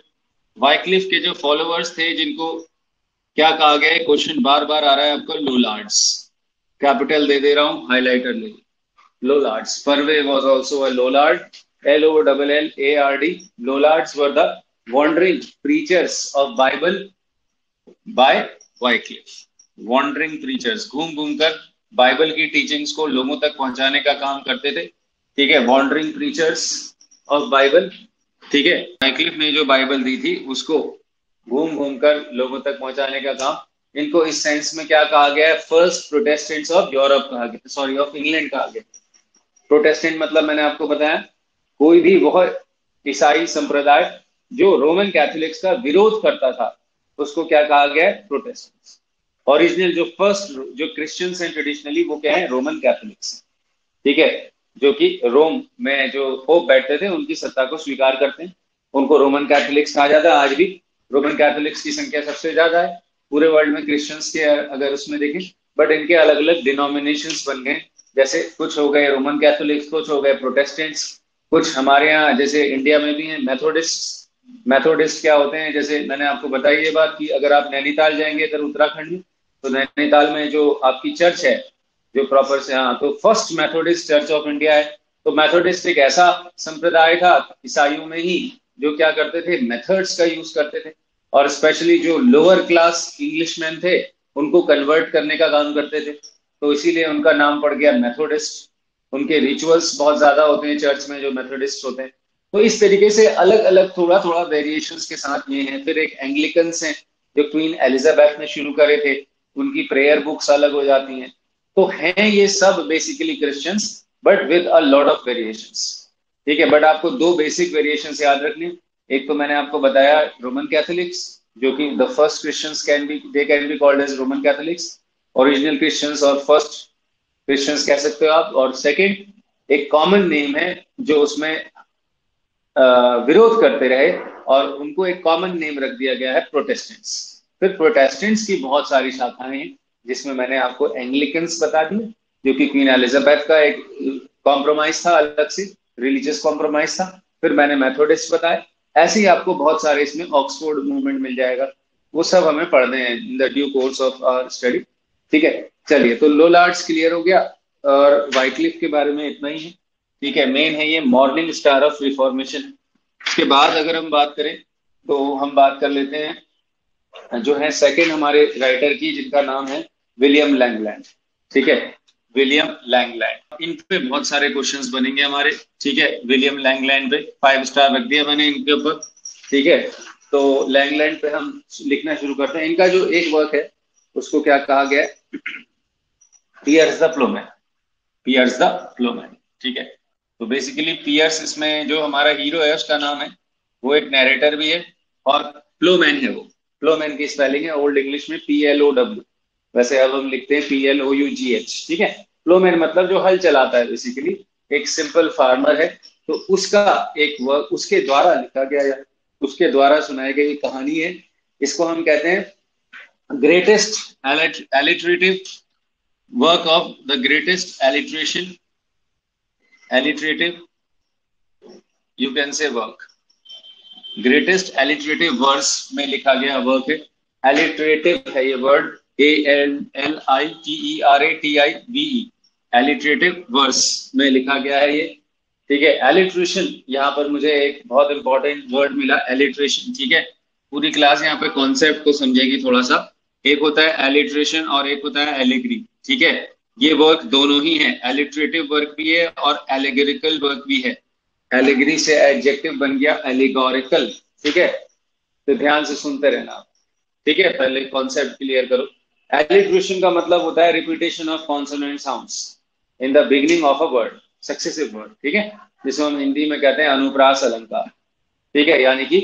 वाइक्लिफ के जो फॉलोअर्स थे, जिनको क्या कहा गया है, क्वेश्चन बार बार आ रहा है आपका, लोलार्ड्स। कैपिटल दे दे रहा हूं, हाईलाइटर ले, Lollards. Purvey was also a Lollard, LOLLARD। Lollards were the wandering preachers of Bible by Wycliffe. Wandering preachers, घूम घूम कर बाइबल की टीचिंग्स को लोगों तक पहुंचाने का काम करते थे। ठीक है, वॉन्डरिंग प्रीचर्स ऑफ बाइबल। ठीक है, वाइक्लिफ ने जो बाइबल दी थी उसको घूम घूम कर लोगों तक पहुंचाने का काम। इनको इस सेंस में क्या कहा गया है, फर्स्ट प्रोटेस्टेंट्स ऑफ यूरोप कहा गया, सॉरी ऑफ इंग्लैंड कहा गया। प्रोटेस्टेंट मतलब मैंने आपको बताया, कोई भी वह ईसाई संप्रदाय जो रोमन कैथोलिक्स का विरोध करता था, उसको क्या कहा गया है, प्रोटेस्टेंट्स। ओरिजिनल जो फर्स्ट जो क्रिश्चियंस हैं ट्रेडिशनली, वो क्या है, रोमन कैथोलिक्स। ठीक है, जो कि रोम में जो पोप बैठते थे उनकी सत्ता को स्वीकार करते हैं, उनको रोमन कैथोलिक्स कहा जाता है। आज भी रोमन कैथोलिक्स की संख्या सबसे ज्यादा है पूरे वर्ल्ड में क्रिश्चियंस के अगर उसमें देखें, बट इनके अलग अलग डिनोमिनेशंस बन गए। जैसे कुछ हो गए रोमन कैथोलिक्स, कुछ हो गए प्रोटेस्टेंट्स, कुछ हमारे यहाँ जैसे इंडिया में भी हैं मेथोडिस्ट। मेथोडिस्ट क्या होते हैं, जैसे मैंने आपको बताई ये बात कि अगर आप नैनीताल जाएंगे इधर उत्तराखंड में, तो नैनीताल में जो आपकी चर्च है, जो प्रॉपर से, हाँ, तो first Methodist church of India है। तो मेथोडिस्ट एक ऐसा संप्रदाय था ईसाइयों में ही, जो क्या करते थे, मेथड्स का यूज करते थे, और स्पेशली जो लोअर क्लास इंग्लिशमैन थे उनको कन्वर्ट करने का काम करते थे। तो इसीलिए उनका नाम पड़ गया मेथोडिस्ट। उनके रिचुअल्स बहुत ज्यादा होते हैं चर्च में, जो मेथोडिस्ट होते हैं। तो इस तरीके से अलग अलग थोड़ा थोड़ा वेरिएशंस के साथ ये हैं। फिर एक एंग्लिकन्स हैं, जो क्वीन एलिजाबेथ ने शुरू करे थे, उनकी प्रेयर बुक्स अलग हो जाती हैं। तो हैं ये सब basically Christians, but with a lot of variations. ठीक है, बट आपको दो बेसिक वेरिएशंस याद रखनी। एक तो मैंने आपको बताया रोमन कैथोलिक्स, जो कि the first Christians can be, they can be called as Roman Catholics, original Christians और फर्स्ट क्रिश्चियंस कह सकते हो आप। और सेकंड एक कॉमन नेम है जो उसमें विरोध करते रहे, और उनको एक कॉमन नेम रख दिया गया है, प्रोटेस्टेंट्स। फिर प्रोटेस्टेंट्स की बहुत सारी शाखाएं हैं, जिसमें मैंने आपको एंग्लिकन्स बता दिए, जो कि क्वीन एलिजाबेथ का एक कॉम्प्रोमाइज था, अलग से रिलीजियस कॉम्प्रोमाइज था। फिर मैंने मेथोडिस्ट बताया। ऐसे ही आपको बहुत सारे इसमें ऑक्सफोर्ड मूवमेंट मिल जाएगा, वो सब हमें पढ़ने हैं in the due course of our study. ठीक है, चलिए, तो लोलार्ड्स क्लियर हो गया, और वाइक्लिफ के बारे में इतना ही है। ठीक है, मेन है ये मॉर्निंग स्टार ऑफ रिफॉर्मेशन। इसके बाद अगर हम बात करें, तो हम बात कर लेते हैं जो है सेकंड हमारे राइटर की, जिनका नाम है विलियम लैंगलैंड। ठीक है, विलियम लैंगलैंड। इन पे बहुत सारे क्वेश्चंस बनेंगे हमारे, ठीक है। विलियम लैंगलैंड पे 5 स्टार रख दिया मैंने इनके ऊपर, ठीक है। तो लैंगलैंड पे हम लिखना शुरू करते हैं। इनका जो एक वर्क है उसको क्या कहा गया है, Piers the ploughman, Piers the ploughman, ठीक है। तो बेसिकली पियर्स इसमें जो हमारा हीरो है उसका नाम है, वो एक नरेटर भी है और प्लोमैन है वो। प्लोमैन की स्पेलिंग है ओल्ड इंग्लिश में PLOW, वैसे अब हम लिखते हैं PLOUGH, ठीक है। प्लोमैन मतलब जो हल चलाता है, बेसिकली एक सिंपल फार्मर है। तो उसका एक वर्क उसके द्वारा लिखा गया या उसके द्वारा सुनाई गई कहानी है। इसको हम कहते हैं greatest alliterative work of the greatest alliterative you can say work, greatest alliterative verse में लिखा गया वर्क है। एलिटरेटिव है ये वर्ड, ALLITERATIVE, एलिटरेटिव वर्स में लिखा गया है ये, ठीक है। एलिट्रेशन, यहाँ पर मुझे एक बहुत इंपॉर्टेंट वर्ड मिला, एलिट्रेशन, ठीक है। पूरी क्लास यहाँ पे कॉन्सेप्ट को समझेगी थोड़ा सा। एक होता है एलिट्रेशन और एक होता है एलिग्री, ठीक है। ये वर्क दोनों ही है, एलिटरेटिव वर्क भी है और एलिगोरिकल वर्क भी है। एलिग्री से एडजेक्टिव बन गया एलिगोरिकल, ठीक है। तो ध्यान से सुनते रहना आप, ठीक है। पहले कॉन्सेप्ट क्लियर करो। एलिट्रेशन का मतलब होता है repetition of consonant sounds in the beginning of a word, successive word, ठीक है। जिसको हम हिंदी में कहते हैं अनुप्रास अलंकार, ठीक है। यानी कि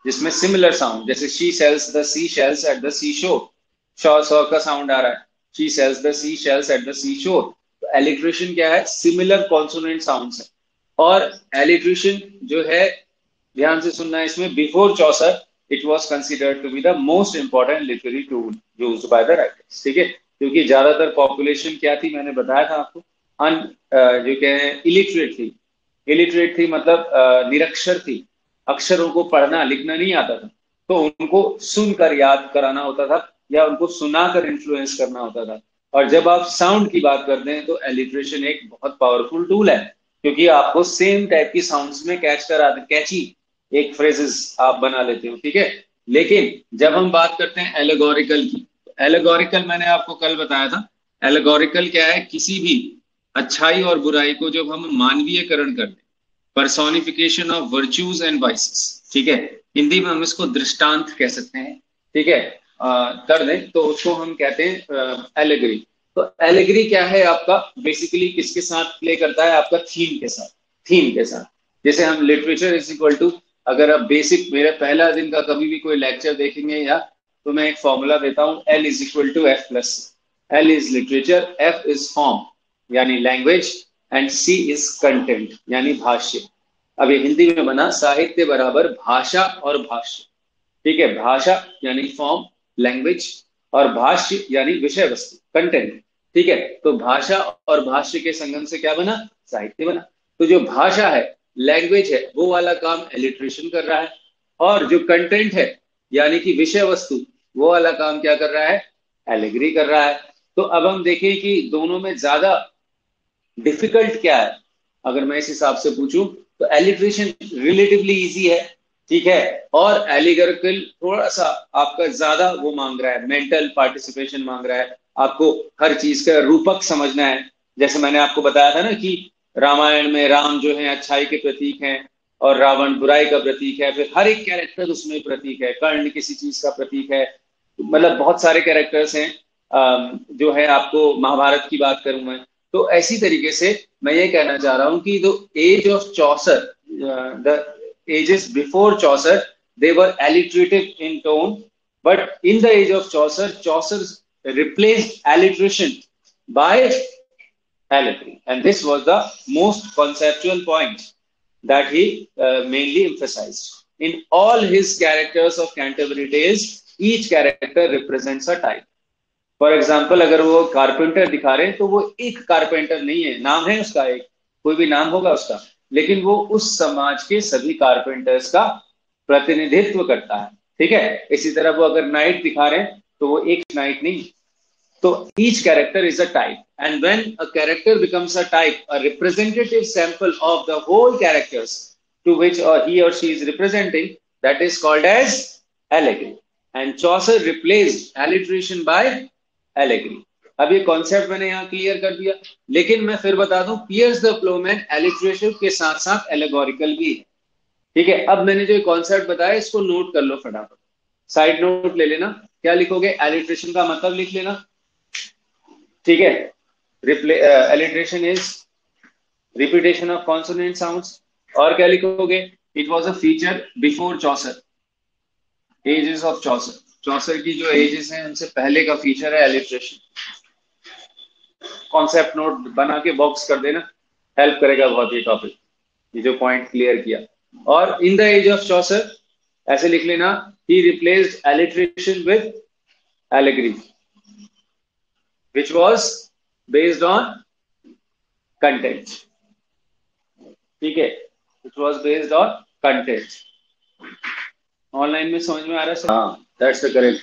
जिसमें सिमिलर साउंड, जैसे she sells the sea shells at the sea shore, शॉ सॉ का साउंड आ रहा है, she sells the sea shells at the sea shore. तो एलिट्रेशन क्या है, सिमिलर कॉन्सोनेंट साउंड्स है। और एलिट्रेशन जो है, ध्यान से सुनना है इसमें, before Chaucer it was considered to be the most important literary tool used by the writers, ठीक है। क्योंकि ज्यादातर पॉपुलेशन क्या थी, मैंने बताया था आपको, जो कहे इलिटरेट थी। इलिटरेट थी मतलब निरक्षर थी, अक्षरों को पढ़ना लिखना नहीं आता था, तो उनको सुनकर याद कराना होता था या उनको सुनाकर इन्फ्लुएंस करना होता था। और जब आप साउंड की बात करते हैं तो एलिट्रेशन एक बहुत पावरफुल टूल है, क्योंकि आपको सेम टाइप की साउंड्स में कैची एक फ्रेजेस आप बना लेते हो, ठीक है। लेकिन जब हम बात करते हैं एलेगोरिकल की, तो एलेगोरिकल मैंने आपको कल बताया था। एलेगोरिकल क्या है, किसी भी अच्छाई और बुराई को जब हम मानवीयकरण कर दें, personification of virtues and vices, ठीक है। हिंदी में हम इसको दृष्टांत कह सकते हैं, ठीक है। कर दें तो उसको हम कहते हैं एलेगरी। तो एलेगरी क्या है आपका, बेसिकली किसके साथ प्ले करता है, आपका थीम के साथ, थीम के साथ। जैसे हम लिटरेचर इज इक्वल टू, अगर आप बेसिक मेरे पहला दिन का कभी भी कोई लेक्चर देखेंगे या, तो मैं एक फॉर्मूला देता हूं, L is equal to F plus. L is literature, F is form यानी language, and C is content यानी भाष्य। अब ये हिंदी में बना साहित्य बराबर भाषा और भाष्य, ठीक है। भाषा यानी फॉर्म, लैंग्वेज, और भाष्य यानी विषय वस्तु, कंटेंट, ठीक है। तो भाषा और भाष्य के संगम से क्या बना, साहित्य बना। तो जो भाषा है, लैंग्वेज है, वो वाला काम एलिट्रेशन कर रहा है, और जो कंटेंट है यानी कि विषय वस्तु, वो वाला काम क्या कर रहा है, एलिग्री कर रहा है। तो अब हम देखें कि दोनों में ज्यादा डिफिकल्ट क्या है। अगर मैं इस हिसाब से पूछूं तो एलिट्रेशन रिलेटिवली इजी है, ठीक है। और एलिगोरिकल थोड़ा सा आपका ज्यादा वो मांग रहा है, मेंटल पार्टिसिपेशन मांग रहा है, आपको हर चीज का रूपक समझना है। जैसे मैंने आपको बताया था ना कि रामायण में राम जो है अच्छाई के प्रतीक हैं और रावण बुराई का प्रतीक है, फिर हर एक कैरेक्टर उसमें प्रतीक है, कर्ण किसी चीज का प्रतीक है, मतलब बहुत सारे कैरेक्टर्स हैं। जो है आपको महाभारत की बात करूं मैं, तो ऐसी तरीके से मैं ये कहना चाह रहा हूं कि the age of Chaucer, the ages before Chaucer, they were alliterative in tone, but in the age of Chaucer replaced alliteration by allegory, and this was the most conceptual point that he mainly emphasized. In all his characters of Canterbury Tales, each character represents a type. For example अगर वो कारपेंटर दिखा रहे हैं तो वो एक कारपेंटर नहीं है, नाम है उसका, एक कोई भी नाम होगा उसका, लेकिन वो उस समाज के सभी कारपेंटर्स का प्रतिनिधित्व करता है, ठीक है। इसी तरह वो अगर नाइट दिखा रहे हैं तो वो एक नाइट नहीं, तो each character is a type, and when a character becomes a type, a representative sample of the whole characters to which he or she is representing, that is called as allegory. And Chaucer replaced alliteration by allegory. अब ये कॉन्सेप्ट मैंने यहाँ क्लियर कर दिया, लेकिन मैं फिर बता दूं, पियर्स द प्लोमैन एलिट्रेटिव के साथ साथ एलेगोरिकल भी है। ठीक है, अब मैंने जो कॉन्सेप्ट बताया इसको नोट कर लो फटाफट, साइड नोट ले लेना। क्या लिखोगे? एलिट्रेशन का मतलब लिख लेना। ठीक है, alliteration is repetition of consonant sounds. और क्या लिखोगे? It was a feature before Chaucer, ages of Chaucer. Chaucer की जो एजेस हैं उनसे पहले का फीचर है एलिट्रेशन। कॉन्सेप्ट नोट बना के बॉक्स कर देना, हेल्प करेगा बहुत ये टॉपिक, ये जो पॉइंट क्लियर किया। और in the age of Chaucer ऐसे लिख लेना, he replaced alliteration with allegory which was based on content। ठीक है, which was based on content। Online में समझ में आ रहा है? हाँ, दैट्स द करेक्ट।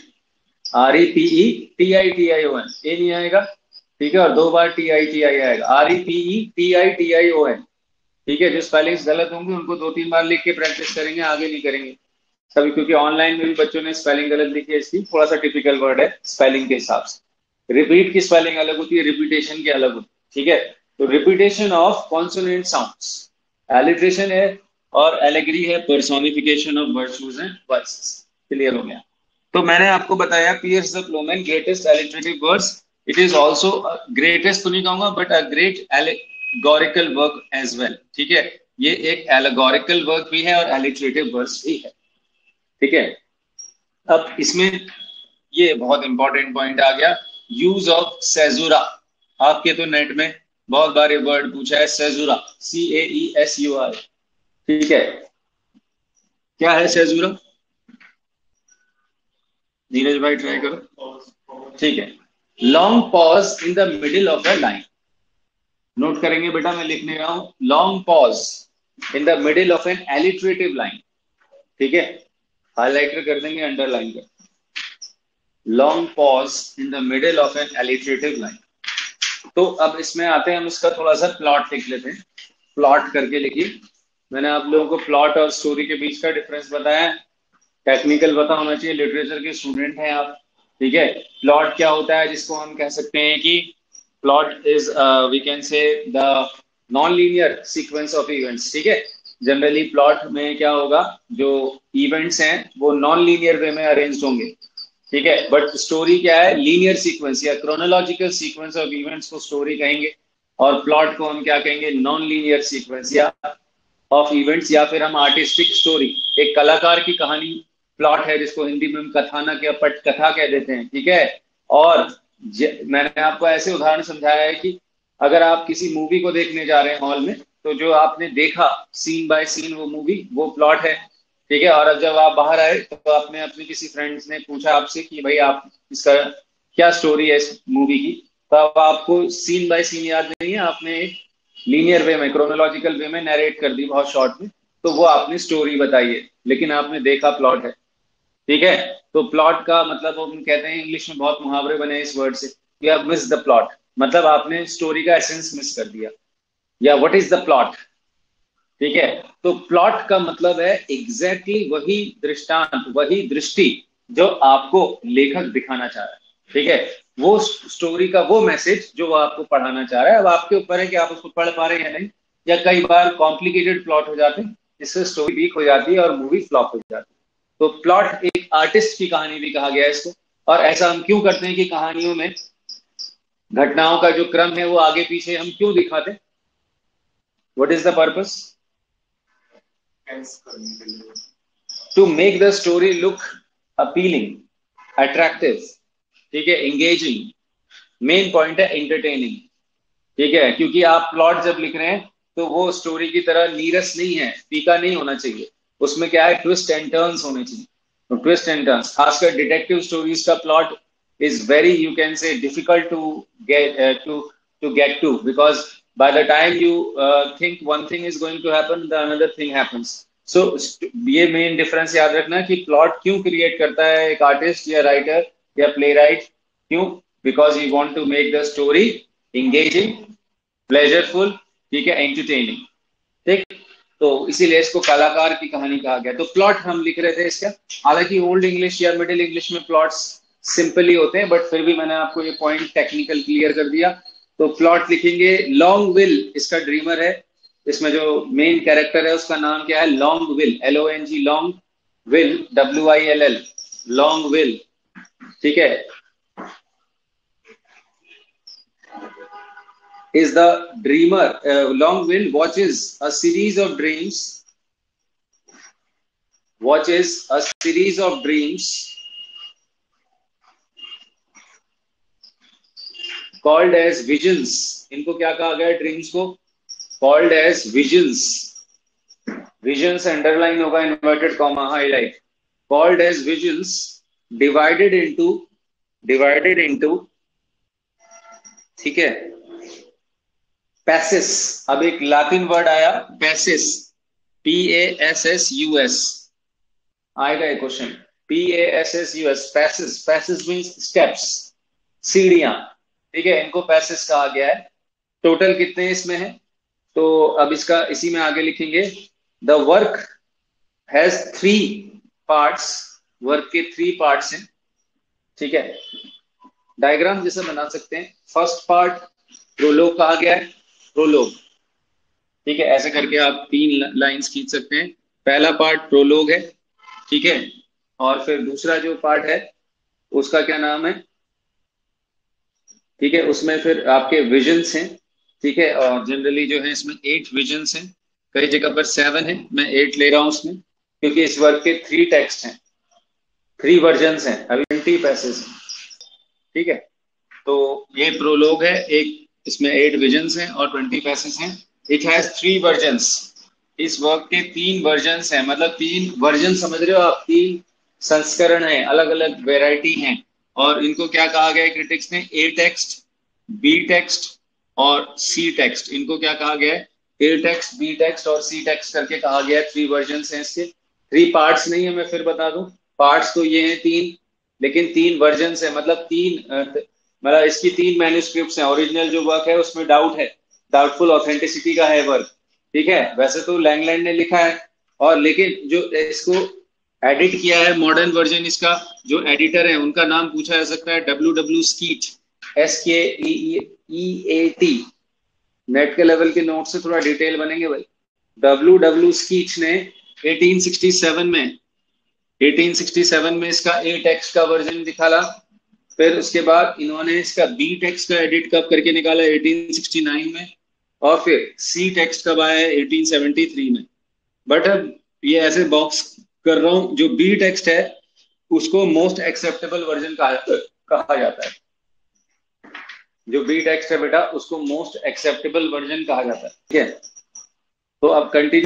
REPETITION, ए नहीं आएगा, ठीक है, और 2 बार TITI आएगा, REPETITION। ठीक है, जो स्पेलिंग्स गलत होंगे उनको 2-3 बार लिख के प्रैक्टिस करेंगे, आगे नहीं करेंगे सभी, क्योंकि ऑनलाइन में भी बच्चों ने स्पेलिंग गलत लिखी है इसकी, थोड़ा सा टिपिकल वर्ड है स्पेलिंग के हिसाब से। रिपीट की स्पेलिंग अलग होती है, रिपीटेशन की अलग होती है। ठीक है, तो repetition of consonant sounds alliteration है, और एलेग्री है personification of virtues and verses. Clear हो गया? तो मैंने आपको बताया Piers the Plowman greatest alliterative words, it is also greatest तो नहीं कहूंगा but a great allegorical work as well. ठीक है, ये एक एलेगोरिकल वर्क भी है और एलिटरेटिव वर्ड्स भी है। ठीक है, अब इसमें ये बहुत इंपॉर्टेंट पॉइंट आ गया, यूज ऑफ सेजुरा। आपके तो नेट में बहुत बार ये वर्ड पूछा है, सेजुरा, CAESUR। ठीक है, क्या है सेजुरा? नीरज भाई ट्राई करो। ठीक है, long pause in the middle of a line. Note करेंगे बेटा, मैं लिखने रहा हूं, long pause in the middle of an alliterative line. ठीक है, हाईलाइटर कर देंगे, अंडरलाइन कर, long pause in the middle of an alliterative line. तो अब इसमें आते हैं, हम इसका थोड़ा सा प्लॉट लिख लेते हैं। प्लॉट करके लिखिए। मैंने आप लोगों को प्लॉट और स्टोरी के बीच का डिफरेंस बताया। टेक्निकल पता होना चाहिए, लिटरेचर के स्टूडेंट हैं आप। ठीक है, प्लॉट क्या होता है, जिसको हम कह सकते हैं कि plot is we can say the non linear sequence of events. ठीक है, जनरली प्लॉट में क्या होगा, जो इवेंट्स हैं वो नॉन लीनियर वे में अरेंज होंगे। ठीक है, बट स्टोरी क्या है, लीनियर सीक्वेंस या क्रोनोलॉजिकल सीक्वेंस ऑफ इवेंट्स को स्टोरी कहेंगे, और प्लॉट को हम क्या कहेंगे, नॉन लीनियर सीक्वेंस या ऑफ इवेंट्स, या फिर हम आर्टिस्टिक स्टोरी, एक कलाकार की कहानी प्लॉट है, जिसको हिंदी में हम कथानक या पटकथा कह देते हैं। ठीक है, और मैंने आपको ऐसे उदाहरण समझाया है कि अगर आप किसी मूवी को देखने जा रहे हैं हॉल में, तो जो आपने देखा सीन बाय सीन वो मूवी, वो प्लॉट है। ठीक है, और अब जब आप बाहर आए तो आपने अपने किसी फ्रेंड्स ने पूछा आपसे कि भाई आप इसका क्या स्टोरी है इस मूवी की, तो अब आपको सीन बाय सीन याद नहीं है, आपने एक लीनियर वे में, क्रोनोलॉजिकल वे में नरेट कर दी बहुत शॉर्ट में, तो वो आपने स्टोरी बताई है, लेकिन आपने देखा प्लॉट है। ठीक है, तो प्लॉट का मतलब हम कहते हैं, इंग्लिश में बहुत मुहावरे बने इस वर्ड से, you have miss the plot, मतलब आपने स्टोरी का एसेंस मिस कर दिया, या व्हाट इज द प्लॉट। ठीक है, तो प्लॉट का मतलब है एग्जैक्टली वही दृष्टांत, वही दृष्टि जो आपको लेखक दिखाना चाह रहा है। ठीक है, वो स्टोरी का वो मैसेज जो वो आपको पढ़ाना चाह रहा है। अब आपके ऊपर है कि आप उसको पढ़ पा रहे हैं या नहीं, या कई बार कॉम्प्लिकेटेड प्लॉट हो जाते हैं जिससे स्टोरी वीक हो जाती है और मूवी फ्लॉप हो जाती है। तो प्लॉट एक आर्टिस्ट की कहानी भी कहा गया है इसको। और ऐसा हम क्यों करते हैं कि कहानियों में घटनाओं का जो क्रम है वो आगे पीछे हम क्यों दिखाते हैं? What is the purpose? To make the story look appealing, attractive, ठीक है, एंगेजिंग। मेन पॉइंट है एंटरटेनिंग। ठीक है, क्योंकि आप प्लॉट जब लिख रहे हैं तो वो स्टोरी की तरह नीरस नहीं है, फीका नहीं होना चाहिए, उसमें क्या है, ट्विस्ट एंड टर्न्स होने चाहिए। तो ट्विस्ट एंड टर्न्स, खासकर डिटेक्टिव स्टोरीज का plot is very, you can say, difficult to get to get to, because by the time you think one thing is going to happen, the another thing happens. So ये मेन डिफरेंस याद रखना कि प्लॉट क्यों क्रिएट करता है एक आर्टिस्ट या राइटर या प्ले राइट, क्यों? Because you want to make the story engaging, pleasureful, ठीक है, एंटरटेनिंग। ठीक, तो इसीलिए इसको कलाकार की कहानी कहा गया। तो प्लॉट हम लिख रहे थे इसका, हालांकि ओल्ड इंग्लिश या मिडिल इंग्लिश में प्लॉट्स सिंपल ही होते हैं, बट फिर भी मैंने आपको ये पॉइंट टेक्निकल क्लियर कर दिया। तो प्लॉट लिखेंगे, लॉन्ग विल इसका ड्रीमर है, इसमें जो मेन कैरेक्टर है उसका नाम क्या है, long will, LONG, long will, WILL, long will, ठीक है, is the dreamer. Long will watches a series of dreams, watches a series of dreams called as visions. इनको क्या कहा गया है ड्रीम्स को, called as visions. visions underline होगा, inverted comma highlight, called as visions, divided into, ठीक है, पैसेस। अब एक लैटिन वर्ड आया पैसेस, PASSUS, आएगा एक क्वेश्चन, PASSUS, पैसेस, पैसेस मीन्स स्टेप्स, सीढ़ियां, ठीक है, इनको पैसेस कहा गया है। टोटल कितने इसमें है, तो अब इसका इसी में आगे लिखेंगे, the work has 3 parts, work के 3 पार्ट्स हैं, ठीक है, डायग्राम जैसे बना सकते हैं। फर्स्ट पार्ट प्रोलोग कहा गया है, प्रोलोग, ठीक है, ऐसे करके आप 3 लाइंस खींच सकते हैं। पहला पार्ट प्रोलोग है, ठीक है, और फिर दूसरा जो पार्ट है उसका क्या नाम है, ठीक है, उसमें फिर आपके विजन्स हैं, ठीक है, और जनरली जो है इसमें 8 विजन्स हैं, कई जगह पर 7 है, मैं 8 ले रहा हूं उसमें, क्योंकि इस वर्क के 3 टेक्स्ट हैं, 3 वर्जन्स हैं, अभी 20 पैसेज हैं, ठीक है। तो ये प्रोलोग है, एक इसमें 8 विजन्स हैं और 20 पैसेज हैं। इट हैज 3 वर्जन्स, इस वर्क के 3 वर्जन्स हैं, मतलब 3 वर्जन समझ रहे हो आप, 3 संस्करण हैं, अलग अलग वेराइटी हैं, और इनको क्या कहा गया है क्रिटिक्स ने, A टेक्स्ट, B टेक्स्ट और C टेक्स्ट, इनको क्या कहा गया है, A टेक्स्ट, B टेक्स्ट और C टेक्स्ट करके कहा गया है। 3 वर्जन्स हैं इसके, 3 पार्ट्स नहीं है, मैं फिर बता दूं, पार्ट्स तो ये हैं 3, लेकिन 3 वर्जन्स है, मतलब 3, मतलब इसकी 3 मैन्युस्क्रिप्ट्स हैं। ओरिजिनल जो वर्क है उसमें डाउट है, डाउटफुल ऑथेंटिसिटी का है वर्क, ठीक है, वैसे तो लैंगलैंड ने लिखा है, और लेकिन जो इसको एडिट किया है मॉडर्न वर्जन, इसका जो एडिटर है उनका नाम पूछा जा सकता है, WW स्कीट, SKEEAT, नेट के लेवल के नोट से थोड़ा डिटेल बनेंगे भाई। WW स्कीट ने 1867 में इसका A टेक्स्ट का वर्जन निकाला, फिर उसके बाद इन्होंने इसका B टेक्स्ट का एडिट कब करके निकाला 1869 में, और फिर C टेक्स्ट कब आया 1873 में। बट अब ये ऐसे बॉक्स कर रहा हूं, जो B टेक्स्ट है उसको मोस्ट एक्सेप्टेबल वर्जन कहा जाता है, जो B टेक्स्ट है बेटा उसको मोस्ट एक्सेप्टेबल वर्जन कहा जाता है, ठीक है। तो अब कंटिन्यू